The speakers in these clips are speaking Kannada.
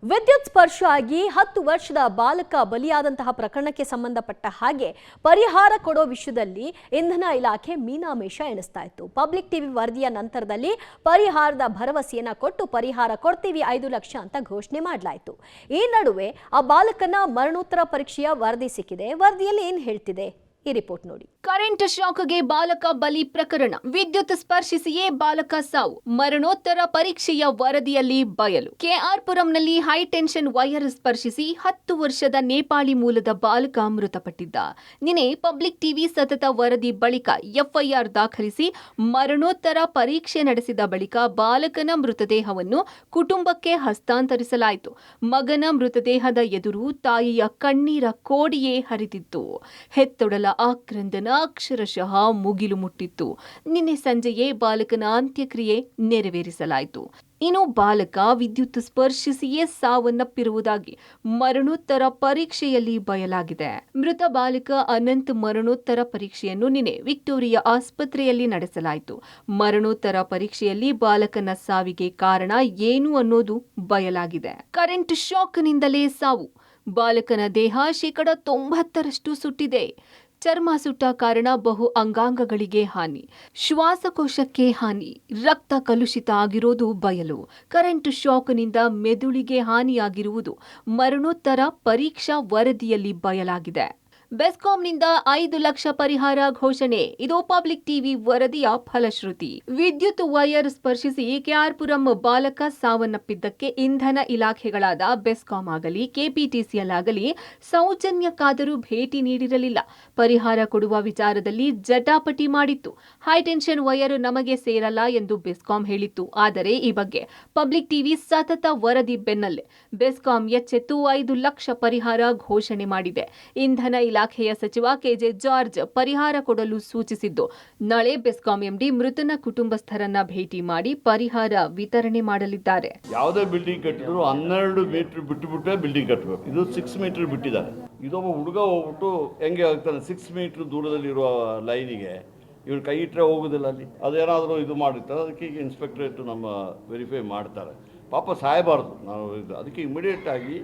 ವಿದ್ಯುತ್ ಸ್ಪರ್ಶ ಆಗಿ 10 ವರ್ಷದ ಬಾಲಕ ಬಲಿಯಾದಂತಹ ಪ್ರಕರಣಕ್ಕೆ ಸಂಬಂಧಪಟ್ಟ ಹಾಗೆ ಪರಿಹಾರ ಕೊಡೋ ವಿಷಯದಲ್ಲಿ ಇಂಧನ ಇಲಾಖೆ ಮೀನಾಮೇಷ ಎಣಿಸ್ತಾ ಇತ್ತು. ಪಬ್ಲಿಕ್ ಟಿವಿ ವರದಿಯ ನಂತರದಲ್ಲಿ ಪರಿಹಾರದ ಭರವಸೆಯನ್ನ ಕೊಟ್ಟು ಪರಿಹಾರ ಕೊಡ್ತೀವಿ 5 ಲಕ್ಷ ಅಂತ ಘೋಷಣೆ ಮಾಡಲಾಯಿತು. ಈ ನಡುವೆ ಆ ಬಾಲಕನ ಮರಣೋತ್ತರ ಪರೀಕ್ಷೆಯ ವರದಿ ಸಿಕ್ಕಿದೆ. ವರದಿಯಲ್ಲಿ ಏನು ಹೇಳ್ತಿದೆ ಈ ರಿಪೋರ್ಟ್ ನೋಡಿ. ಕರೆಂಟ್ ಶಾಕ್ಗೆ ಬಾಲಕ ಬಲಿ ಪ್ರಕರಣ. ವಿದ್ಯುತ್ ಸ್ಪರ್ಶಿಸಿಯೇ ಬಾಲಕ ಸಾವು. ಮರಣೋತ್ತರ ಪರೀಕ್ಷೆಯ ವರದಿಯಲ್ಲಿ ಬಯಲು. ಕೆಆರ್ ಪುರಂನಲ್ಲಿ ಹೈ ಟೆನ್ಷನ್ ವೈರ್ ಸ್ಪರ್ಶಿಸಿ 10 ವರ್ಷದ ನೇಪಾಳಿ ಮೂಲದ ಬಾಲಕ ಮೃತಪಟ್ಟಿದ್ದ. ನಿನ್ನೆ ಪಬ್ಲಿಕ್ ಟಿವಿ ಸತತ ವರದಿ ಬಳಿಕ ಎಫ್ಐಆರ್ ದಾಖಲಿಸಿ ಮರಣೋತ್ತರ ಪರೀಕ್ಷೆ ನಡೆಸಿದ ಬಳಿಕ ಬಾಲಕನ ಮೃತದೇಹವನ್ನು ಕುಟುಂಬಕ್ಕೆ ಹಸ್ತಾಂತರಿಸಲಾಯಿತು. ಮಗನ ಮೃತದೇಹದ ಎದುರು ತಾಯಿಯ ಕಣ್ಣೀರ ಕೋಡಿಯೇ ಹರಿದಿತ್ತು. ಹೆತ್ತೊಡಲ ಆಕ್ರಂದನ ಅಕ್ಷರಶಃ ಮುಗಿಲು ಮುಟ್ಟಿತ್ತು. ನಿನ್ನೆ ಸಂಜೆಯೇ ಬಾಲಕನ ಅಂತ್ಯಕ್ರಿಯೆ ನೆರವೇರಿಸಲಾಯಿತು. ಇನ್ನು ಬಾಲಕ ವಿದ್ಯುತ್ ಸ್ಪರ್ಶಿಸಿಯೇ ಸಾವನ್ನಪ್ಪಿರುವುದಾಗಿ ಮರಣೋತ್ತರ ಪರೀಕ್ಷೆಯಲ್ಲಿ ಬಯಲಾಗಿದೆ. ಮೃತ ಬಾಲಕ ಅನಂತ್ ಮರಣೋತ್ತರ ಪರೀಕ್ಷೆಯನ್ನು ನಿನ್ನೆ ವಿಕ್ಟೋರಿಯಾ ಆಸ್ಪತ್ರೆಯಲ್ಲಿ ನಡೆಸಲಾಯಿತು. ಮರಣೋತ್ತರ ಪರೀಕ್ಷೆಯಲ್ಲಿ ಬಾಲಕನ ಸಾವಿಗೆ ಕಾರಣ ಏನು ಅನ್ನೋದು ಬಯಲಾಗಿದೆ. ಕರೆಂಟ್ ಶಾಕ್ನಿಂದಲೇ ಸಾವು. ಬಾಲಕನ ದೇಹ 90% ಸುಟ್ಟಿದೆ. ಚರ್ಮ ಸುಟ್ಟ ಕಾರಣ ಬಹು ಅಂಗಾಂಗಗಳಿಗೆ ಹಾನಿ, ಶ್ವಾಸಕೋಶಕ್ಕೆ ಹಾನಿ, ರಕ್ತ ಕಲುಷಿತ ಆಗಿರೋದು ಬಯಲು. ಕರೆಂಟ್ ಶಾಕ್ನಿಂದ ಮೆದುಳಿಗೆ ಹಾನಿಯಾಗಿರುವುದು ಮರಣೋತ್ತರ ಪರೀಕ್ಷಾ ವರದಿಯಲ್ಲಿ ಬಯಲಾಗಿದೆ. ಬೆಸ್ಕಾಂನಿಂದ 5 ಲಕ್ಷ ಪರಿಹಾರ ಘೋಷಣೆ. ಇದು ಪಬ್ಲಿಕ್ ಟಿವಿ ವರದಿಯ ಫಲಶ್ರುತಿ. ವಿದ್ಯುತ್ ವೈರ್ ಸ್ಪರ್ಶಿಸಿ ಕೆಆರ್ಪುರಂ ಬಾಲಕ ಸಾವನ್ನಪ್ಪಿದ್ದಕ್ಕೆ ಇಂಧನ ಇಲಾಖೆಗಳಾದ ಬೆಸ್ಕಾಂ ಆಗಲಿ ಕೆಪಿಟಿಸಿಎಲ್ ಆಗಲಿ ಸೌಜನ್ಯಕ್ಕಾದರೂ ಭೇಟಿ ನೀಡಿರಲಿಲ್ಲ. ಪರಿಹಾರ ಕೊಡುವ ವಿಚಾರದಲ್ಲಿ ಜಟಾಪಟಿ ಮಾಡಿತ್ತು. ಹೈಟೆನ್ಷನ್ ವೈರ್ ನಮಗೆ ಸೇರಲ್ಲ ಎಂದು ಬೆಸ್ಕಾಂ ಹೇಳಿತ್ತು. ಆದರೆ ಈ ಬಗ್ಗೆ ಪಬ್ಲಿಕ್ ಟಿವಿ ಸತತ ವರದಿ ಬೆನ್ನಲ್ಲೇ ಬೆಸ್ಕಾಂ ಎಚ್ಚೆತ್ತು 5 ಲಕ್ಷ ಪರಿಹಾರ ಘೋಷಣೆ ಮಾಡಿದೆ. ಇಂಧನ ಇಲಾಖೆಯ ಸಚಿವ ಕೆಜೆ ಜಾರ್ಜ್ ಪರಿಹಾರ ಕೊಡಲು ಸೂಚಿಸಿದ್ದು, ನಾಳೆ ಬೆಸ್ಕಾಂ ಎಂಡಿ ಮೃತನ ಕುಟುಂಬಸ್ಥರನ್ನ ಭೇಟಿ ಮಾಡಿ ಪರಿಹಾರ ವಿತರಣೆ ಮಾಡಲಿದ್ದಾರೆ. ಯಾವುದೇ ಬಿಲ್ಡಿಂಗ್ ಕಟ್ಟಿದ್ರು 12 ಮೀಟರ್ ಬಿಟ್ಟುಬಿಟ್ಟೆ ಬಿಲ್ಡಿಂಗ್ ಕಟ್ಟಬೇಕು. ಇದು 6 ಮೀಟರ್ ಬಿಟ್ಟಿದ್ದಾರೆ. ಇದೊಬ್ಬ ಹುಡುಗ ಹೋಗ್ಬಿಟ್ಟು ಹೆಂಗೆ ಆಗ್ತಾನೆ 6 ಮೀಟರ್ ದೂರದಲ್ಲಿರುವ ಲೈನಿಗೆ ಇವ್ರು ಕೈ ಇಟ್ಟರೆ ಹೋಗೋದಿಲ್ಲ. ಅಲ್ಲಿ ಅದೇನಾದರೂ ಇದು ಮಾಡಿರ್ತಾರೆ. ಅದಕ್ಕೆ ಈಗ ಇನ್ಸ್ಪೆಕ್ಟ್ರೇಟ್ ನಮ್ಮ ವೆರಿಫೈ ಮಾಡ್ತಾರೆ. ಪಾಪ ಸಾಯಬಾರ್ದು. ನಾವು ಅದಕ್ಕೆ ಇಮಿಡಿಯೇಟ್ ಆಗಿ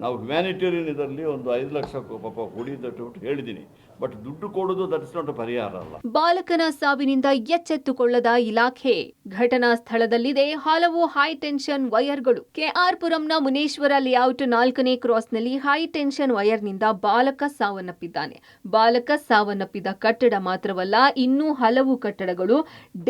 ನಾವು ಹ್ಯುಮ್ಯಾನಿಟೇರಿಯನ್ ಇದರಲ್ಲಿ ಒಂದು 5 ಲಕ್ಷ ಪಾಪ ಕೊಡಿದ್ದು ಹೇಳಿದ್ದೀನಿ. ಬಟ್ ದುಡ್ಡು ಕೊಡೋದು ದಟ್ ಇಸ್ ನಾಟ್ ಅ ಪರಿಹಾರ ಅಲ್ಲ. ಬಾಲಕನ ಸಾವಿನಿಂದ ಎಚ್ಚೆತ್ತುಕೊಳ್ಳದ ಇಲಾಖೆ. ಘಟನಾ ಸ್ಥಳದಲ್ಲಿದೆ ಹಲವು ಹೈ ಟೆನ್ಷನ್ ವೈರ್ಗಳು. ಕೆಆರ್ ಪುರಂನ ಮುನೇಶ್ವರ ಲೇಔಟ್ 4ನೇ ಕ್ರಾಸ್ನಲ್ಲಿ ಹೈ ಟೆನ್ಷನ್ ವೈರ್ನಿಂದ ಬಾಲಕ ಸಾವನ್ನಪ್ಪಿದ್ದಾನೆ. ಬಾಲಕ ಸಾವನ್ನಪ್ಪಿದ ಕಟ್ಟಡ ಮಾತ್ರವಲ್ಲ, ಇನ್ನೂ ಹಲವು ಕಟ್ಟಡಗಳು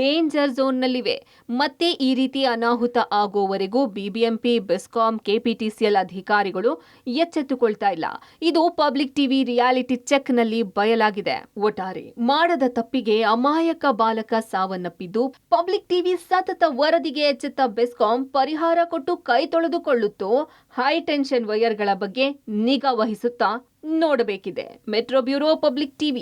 ಡೇಂಜರ್ ಝೋನ್ನಲ್ಲಿವೆ. ಮತ್ತೆ ಈ ರೀತಿ ಅನಾಹುತ ಆಗೋವರೆಗೂ ಬಿಬಿಎಂಪಿ, ಬೆಸ್ಕಾಂ, ಕೆಪಿಟಿಸಿಎಲ್ ಅಧಿಕಾರಿಗಳು ಎಚ್ಚೆತ್ತುಕೊಳ್ತಾ ಇಲ್ಲ. ಇದು ಪಬ್ಲಿಕ್ ಟಿವಿ ರಿಯಾಲಿಟಿ ಚೆಕ್ನಲ್ಲಿ ಬಯಲಾಗಿದೆ. ಒಟ್ಟಾರೆ ಮಾಡದ ತಪ್ಪಿಗೆ ಅಮಾಯಕ ಬಾಲಕ ಸಾವನ್ನಪ್ಪಿದ್ದು, ಪಬ್ಲಿಕ್ ಟಿವಿ ಸತತ ವರದಿಗೆ ಎಚ್ಚೆತ್ತ ಬೆಸ್ಕಾಂ ಪರಿಹಾರ ಕೊಟ್ಟು ಕೈ ತೊಳೆದುಕೊಳ್ಳುತ್ತೋ, ಹೈ ಟೆನ್ಷನ್ ವೈರ್ಗಳ ಬಗ್ಗೆ ನಿಗಾ ವಹಿಸುತ್ತಾ ನೋಡಬೇಕಿದೆ. Metro bureau, public TV.